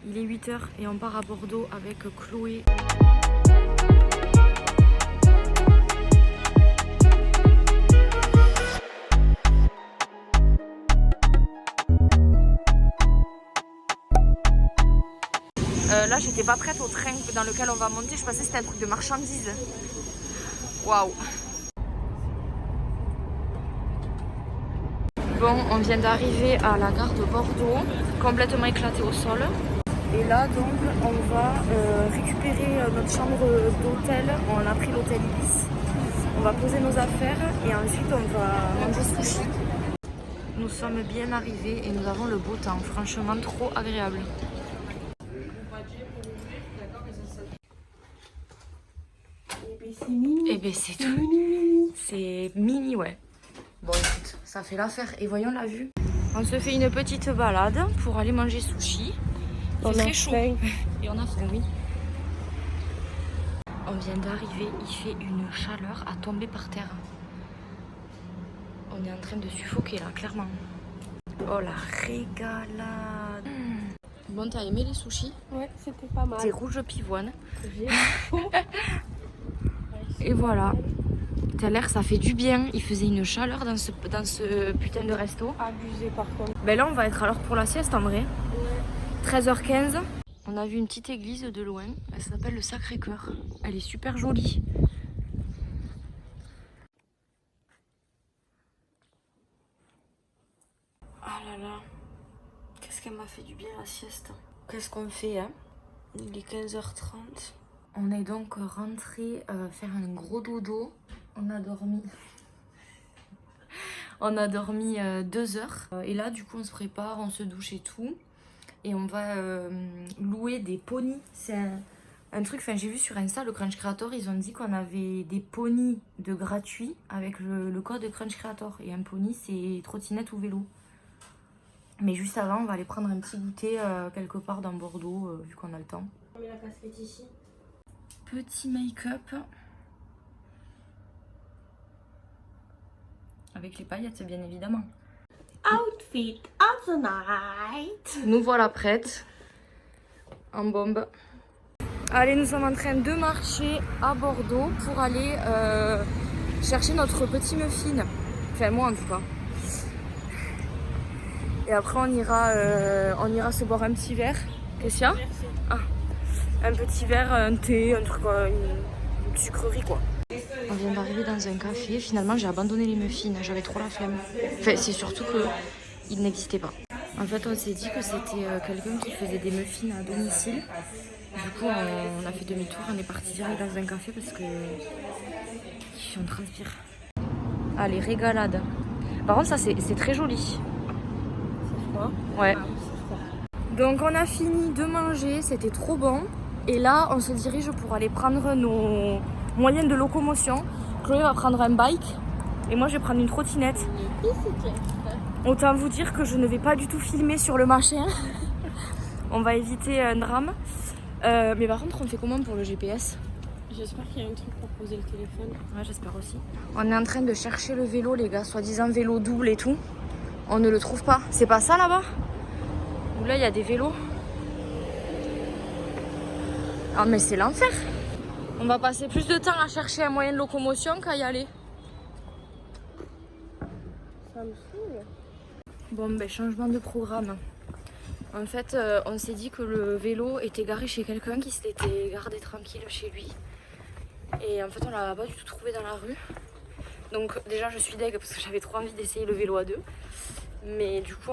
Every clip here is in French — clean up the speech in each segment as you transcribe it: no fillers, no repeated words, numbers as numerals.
Il est 8 h et on part à Bordeaux avec Chloé. Là j'étais pas prête au train dans lequel on va monter, je pensais que c'était un truc de marchandises. Waouh. Bon, on vient d'arriver à la gare de Bordeaux, complètement éclaté au sol. Et là donc on va récupérer notre chambre d'hôtel, on a pris l'hôtel Ibis. On va poser nos affaires et ensuite on va manger sushi. Nous sommes bien arrivés et nous avons le beau temps, franchement trop agréable. Et ben c'est tout. C'est mini, ouais. Bon écoute, ça fait l'affaire. Et voyons la vue. On se fait une petite balade pour aller manger sushi. Il fait très chaud. Et on a faim, oui. On vient d'arriver, il fait une chaleur à tomber par terre. On est en train de suffoquer là, clairement. Oh la régalade. Bon, t'as aimé les sushis? Ouais, c'était pas mal. C'est rouge pivoine. Et voilà. T'as l'air, ça fait du bien. Il faisait une chaleur dans ce putain de resto. Abusé par contre. Ben là, on va être à l'heure pour la sieste en vrai. Ouais. 13 h 15. On a vu une petite église de loin. Elle s'appelle le Sacré-Cœur. Elle est super jolie. Ah là là. Qu'est-ce qu'elle m'a fait du bien la sieste. Qu'est-ce qu'on fait, hein? Il est 15 h 30. On est donc rentré faire un gros dodo. On a dormi 2 heures. Et là, du coup, on se prépare, on se douche et tout. Et on va louer des ponis. C'est un truc, enfin, j'ai vu sur Insta, le Crunch Creator, ils ont dit qu'on avait des ponis de gratuit avec le code Crunch Creator. Et un pony, c'est trottinette ou vélo. Mais juste avant, on va aller prendre un petit goûter quelque part dans Bordeaux, vu qu'on a le temps. On met la casquette ici. Petit make-up. Avec les paillettes, bien évidemment. Outfit of the night. Nous voilà prêtes. En bombe. Allez, nous sommes en train de marcher à Bordeaux pour aller chercher notre petit muffin. Enfin, moi en tout cas. Et après, on ira se boire un petit verre. Qu'est-ce qu'il y a? Ah, un petit verre, un thé, un truc, une sucrerie quoi. On vient d'arriver dans un café. Finalement, j'ai abandonné les muffins. J'avais trop la flemme. Enfin, c'est surtout qu'ils n'existaient pas. En fait, on s'est dit que c'était quelqu'un qui faisait des muffins à domicile. Du coup, on a fait demi-tour. On est parti direct dans un café parce que on transpire. Allez, régalade. Par contre, ça, c'est très joli. C'est froid? Ouais. Ah, c'est froid. Donc, on a fini de manger. C'était trop bon. Et là, on se dirige pour aller prendre nos moyens de locomotion. Chloé va prendre un bike et moi je vais prendre une trottinette. Une bicyclette. Autant vous dire que je ne vais pas du tout filmer sur le machin. On va éviter un drame. Mais par contre, on fait comment pour le GPS? J'espère qu'il y a un truc pour poser le téléphone. Ouais, j'espère aussi. On est en train de chercher le vélo, les gars, soi-disant vélo double et tout. On ne le trouve pas. C'est pas ça là-bas? Où là il y a des vélos. Ah mais c'est l'enfer. On va passer plus de temps à chercher un moyen de locomotion qu'à y aller. Ça me saoule. Bon ben changement de programme. En fait on s'est dit que le vélo était garé chez quelqu'un qui s'était gardé tranquille chez lui. Et en fait on l'a pas du tout trouvé dans la rue. Donc déjà je suis deg parce que j'avais trop envie d'essayer le vélo à deux. Mais du coup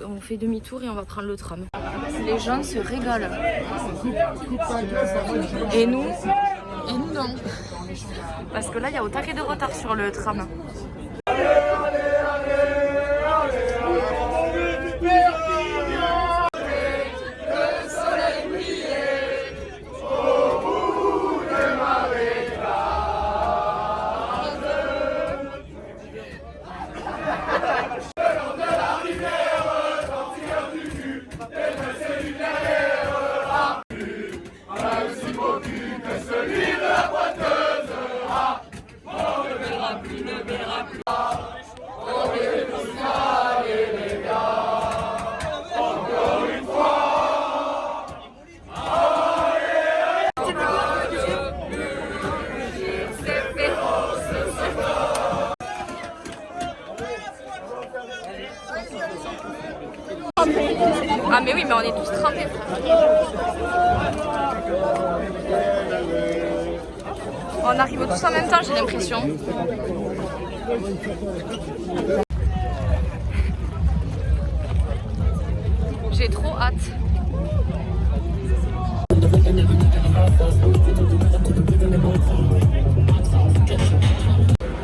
on fait demi-tour et on va prendre le tram. Les gens se régalent. Et nous non. Parce que là il y a au taquet de retard sur le tram. mais on est tous trempés. On arrive tous en même temps, j'ai l'impression. J'ai trop hâte.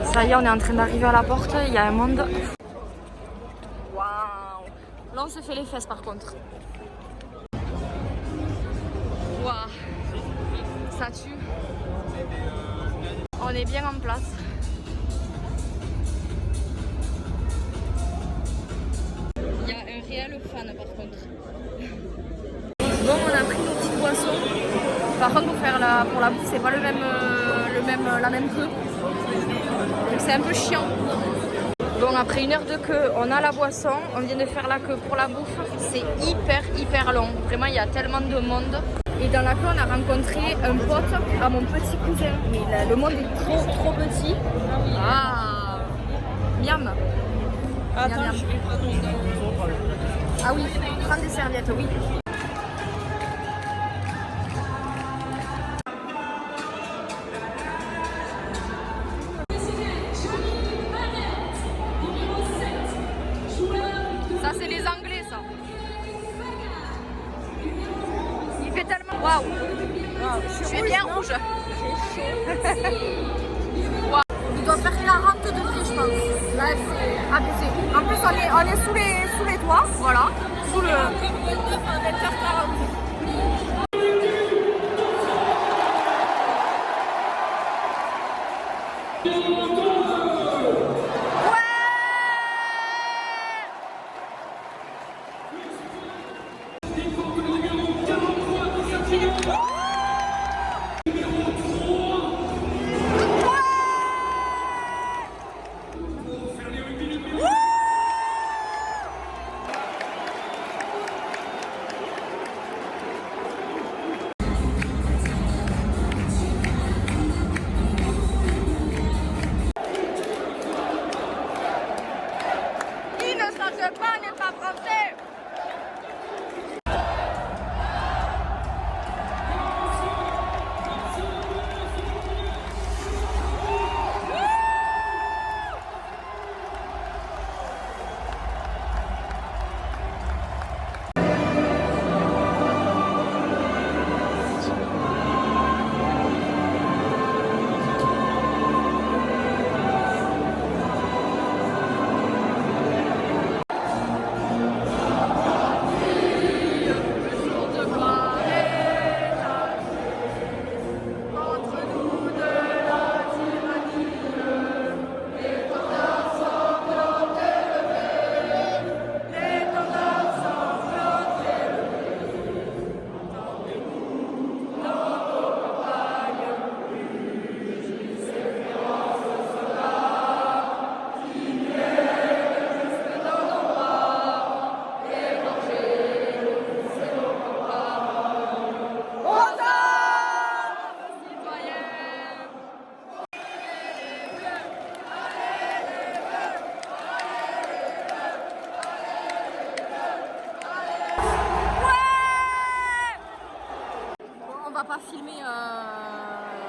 Ça y est, on est en train d'arriver à la porte, il y a un monde. Waouh! Là, on se fait les fesses par contre. Waouh! Ça tue. On est bien en place. Il y a un réel fan par contre. Bon, on a pris nos petites boissons. Par contre, pour la bouffe, c'est pas la même queue. Donc c'est un peu chiant. Bon, après 1 heure de queue, on a la boisson. On vient de faire la queue pour la bouffe. C'est hyper long. Vraiment, il y a tellement de monde. Et dans la queue, on a rencontré un pote à mon petit cousin. Mais le monde est trop petit. Ah, miam. Attends, miam. je vais prendre Ah oui, prends des serviettes, oui. Ça, c'est les Anglais, ça. Il fait tellement... Waouh! Tu es bien rouge. Wow. Il doit faire 40 degrés, je pense. Là, c'est abusé. En plus, on est sous les toits, voilà. Sous le... 29 à 20h40.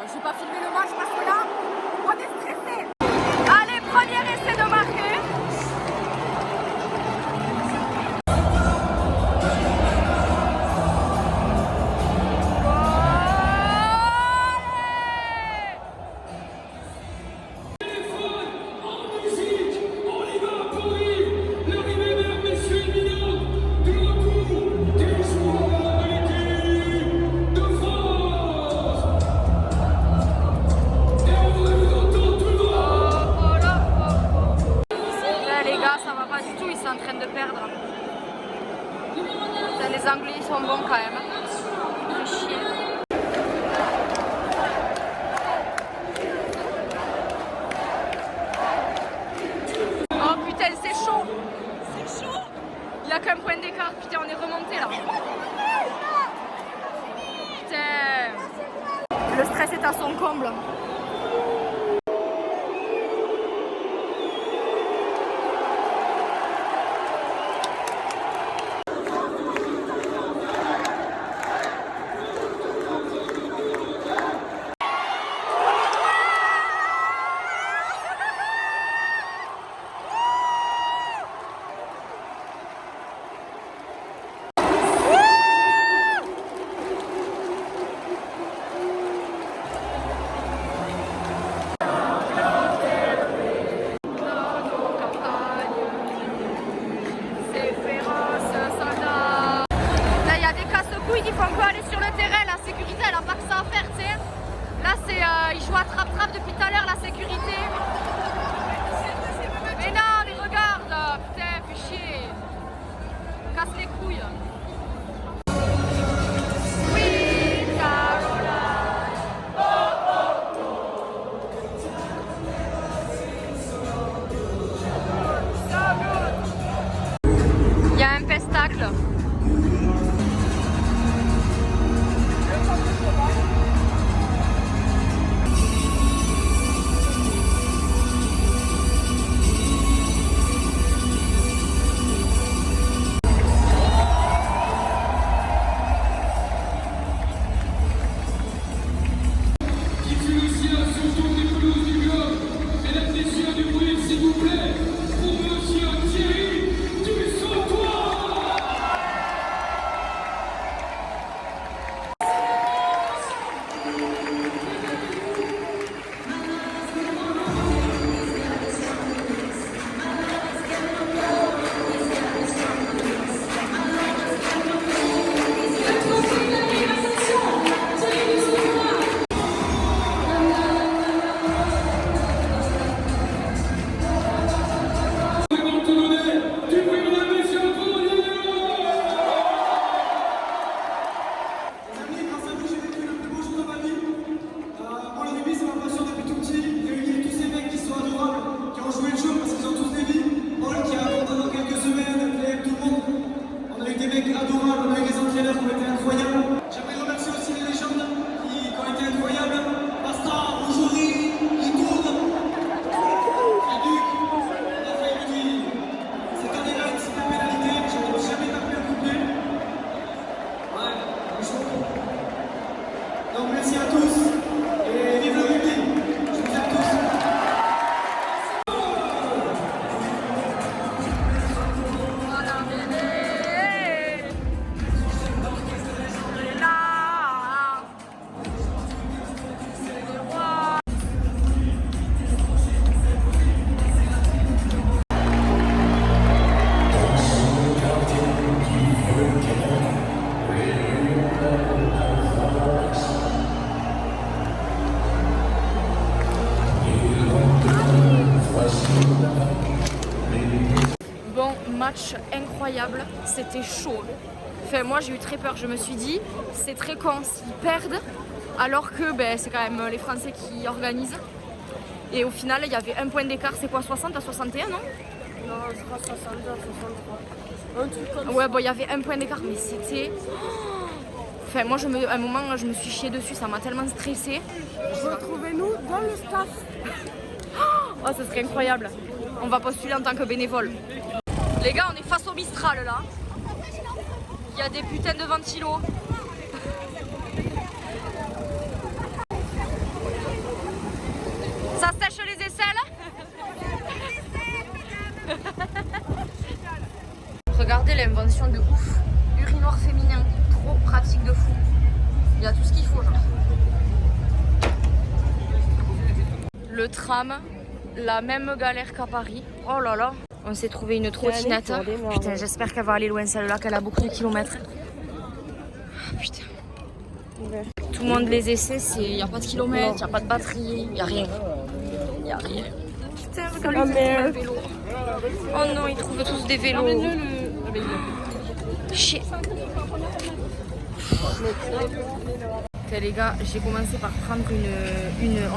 Je vais pas filmer le match parce que là, on est stressé. Allez, premier essai de marquer. Les Anglais ils sont bons quand même. Fait chier. Oh putain, c'est chaud. C'est chaud. Il n'y a qu'un point d'écart. Putain, on est remonté là. Putain. Le stress est à son comble. faut un peu aller sur le terrain, la sécurité elle a pas que ça à faire, tu sais. Là c'est, ils jouent à trappe-trappe depuis tout à l'heure, la sécurité. Mais non, mais regarde, putain, fais chier. Casse les couilles. Il y a un pestacle. Bon, match incroyable, c'était chaud. Enfin, moi j'ai eu très peur, je me suis dit, c'est très con s'ils perdent, alors que ben, c'est quand même les Français qui organisent. Et au final, il y avait un point d'écart, c'est quoi, 60 à 61, non? Non, je crois 62 à 63. Un truc comme Ouais, ça. bon, il y avait un point d'écart, mais c'était... Enfin, moi, à un moment, je me suis chiée dessus, ça m'a tellement stressée. Retrouvez-nous dans le staff. Oh, ça serait incroyable. On va postuler en tant que bénévole. Les gars, on est face au Mistral, là. Il y a des putains de ventilos. Ça sèche les aisselles. Regardez l'invention de ouf. Urinoir féminin, trop pratique de fou. Il y a tout ce qu'il faut, genre. Le tram, la même galère qu'à Paris. Oh là là. On s'est trouvé une trottinette. Putain, j'espère qu'elle va aller loin celle-là, qu'elle a beaucoup de kilomètres. Putain. Tout le monde les essaie, il n'y a pas de kilomètres, il n'y a pas de batterie, il n'y a rien. Il n'y a rien. Putain, regardez, ils trouvent un vélo. Oh non, ils trouvent tous des vélos. Chier. Ok les gars, j'ai commencé par prendre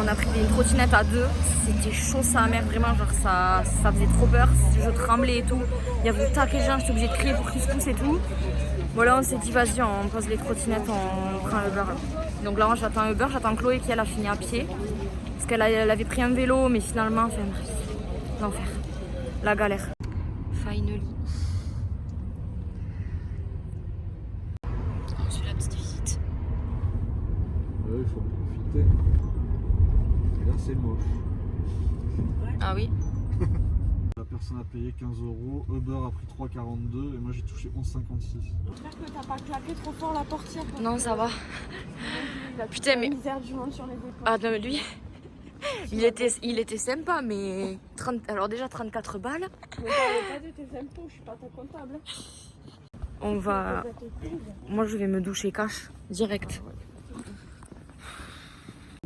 on a pris une trottinette à deux. C'était chaud sa mère, vraiment, genre ça faisait trop peur. Je tremblais et tout. Il y avait le taquet de gens, j'étais obligée de crier pour qu'ils se poussent et tout. Voilà, on s'est dit vas-y, on pose les trottinettes, on prend un Uber. Donc là, j'attends un Uber, j'attends Chloé qui elle a fini à pied. Parce qu'elle avait pris un vélo, mais finalement, enfin bref, l'enfer, la galère. Finally. On suit la petite visite. Il faut profiter. Et là, c'est moche. Ah oui. La personne a payé 15 €, Uber a pris 3,42 et moi j'ai touché 11,56. J'espère que t'as pas claqué trop fort la portière. Non, ça va. Putain, mais... La misère du monde sur les épaules. Ah non, mais lui, il était sympa, mais... Alors déjà, 34 balles. Mais t'avais pas dit tes impôts, je suis pas ta comptable. on va... Moi, je vais me doucher cash, direct.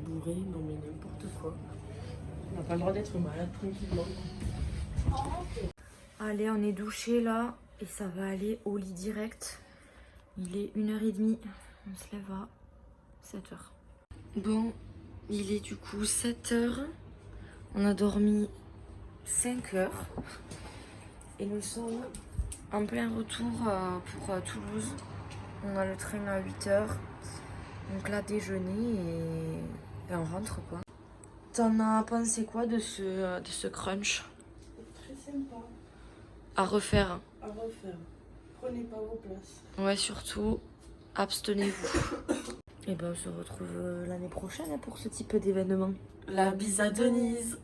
Bourré, non mais n'importe quoi. On n'a pas le droit d'être malade tranquillement. Allez, on est douché là et ça va aller au lit direct. Il est 1h30. On se lève à 7h. Bon, il est du coup 7h. On a dormi 5 heures. Et nous sommes en plein retour pour Toulouse. On a le train à 8h. Donc là, déjeuner et on rentre quoi. T'en as pensé quoi de ce crunch? Très sympa. À refaire. À refaire. Prenez pas vos places. Ouais, surtout, abstenez-vous. Et ben, on se retrouve l'année prochaine pour ce type d'événement. La bise à Denise.